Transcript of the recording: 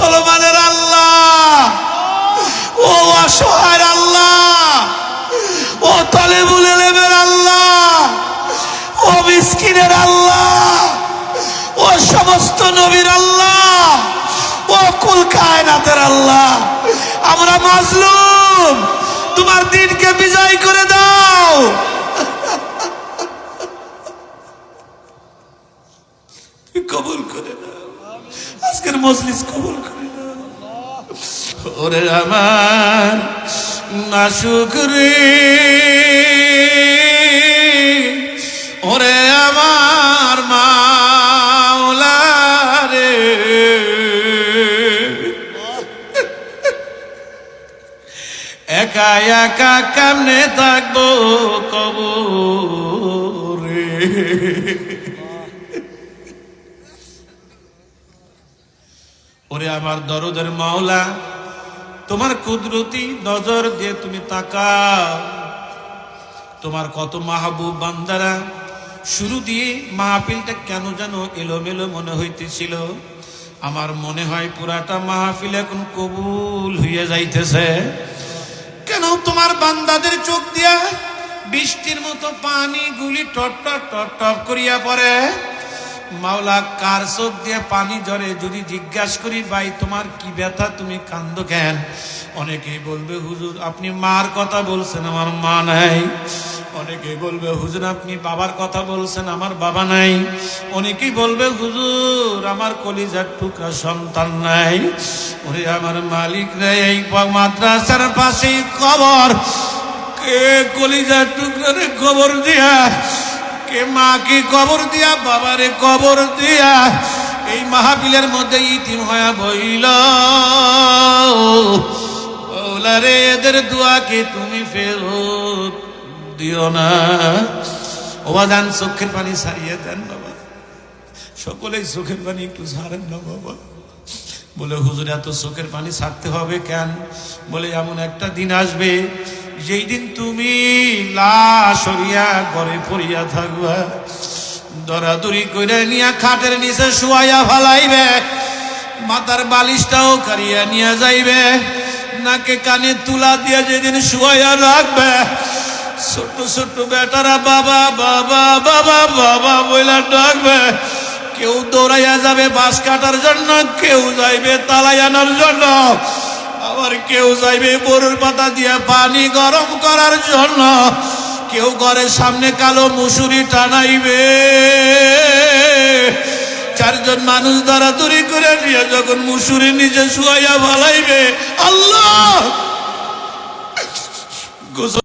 মুসলমানের আল্লাহ, ও অসহায়ের আল্লাহ, ও তালেবুল ইলমের আল্লাহ, ও মিসকিনের আল্লাহ, ও সমস্ত নবীর আল্লাহ, ও কুল কায়নাতের আল্লাহ, আমরা মাজলুম, তোমার দিনকে বিজয় করে দাও। কবুল করে দাও, আজকের মজলিস কবুল করে দাও। ওরে আমার মাশুক রে, ওরে আমার মাওলা রে, একা একা কেমনে থাকবো কবরে। ওরে আমার দরদের মাওলা, তোমার কুদরতি নজর দিয়ে তুমি তাকাও। তোমার কত মাহবুব বান্দারা, শুরু দিয়ে মাহফিলটা কেন যেন এলোমেলো মনে হইতেছিল, আমার মনে হয় পুরাটা মাহফিল এখন কবুল হইয়া যাইতেছে। কেন তোমার বান্দাদের চোখ দিয়া বৃষ্টির মতো পানি গুলি টপ টপ টপ টপ করিয়া পড়ে। মাওলা, কার চোখ দিয়ে পানি ঝরে যদি জিজ্ঞাসা করি, ভাই তোমার কি ব্যথা, তুমি কান্দো কেন? অনেকেই বলবে হুজুর আপনি মার কথা বলছেন, আমার মা নাই। অনেকেই বলবে হুজুর আপনি বাবার কথা বলছেন, আমার বাবা নাই। অনেকেই বলবে হুজুর আমার কলিজার টুকরা সন্তান নাই। ওরে আমার মালিক রে, এই মাদ্রাসার পাশেই কবর, কে কলিজার টুকরা রে কবর দিয়া, কে মাকে কবর দিয়া, বাবারে কবর দিয়া এই মাহফিলের মধ্যে ইতিম হয়ে বইল। ওলা রে, এদের দোয়াকে তুমি ফেরত দিও না। ওবাদান চোখের পানি ছাড়িয়ে দেন বাবা, সকলেই চোখের পানি একটু ছাড়েন না বাবা। বলে হুজুর এত চোখের পানি ছাড়তে হবে কেন? বলে এমন একটা দিন আসবে যেই দিন তুমি লাশ হইয়া ঘরে পড়িয়া থাকবা, দরাদরি কইরা নিয়া খাটের নিচে শুয়াইয়া ফালাইবে, মাথার বালিশটাও কারিয়া নিয়ে যাইবে, নাকে কানে তুলা দিয়ে যেদিন শুয়াইয়া রাখবে, ছোট্ট ছোট্ট বেটারা বাবা বাবা বাবা বাবা বইলা ডাকবে। কেউ দৌড়াইয়া যাবে বাঁশ কাটার জন্য, কেউ যাইবে তালাই আনার জন্য, আবার কেউ যাইবে বরুর পাতা দিয়ে পানি গরম করার জন্য, কেউ ঘরের সামনে কালো মুসুরি টানাইবে। চারজন মানুষ দরাদরি করে নিয়ে যখন মুসুরি নিচে শুয়াইয়া ভালাইবে, আল্লাহ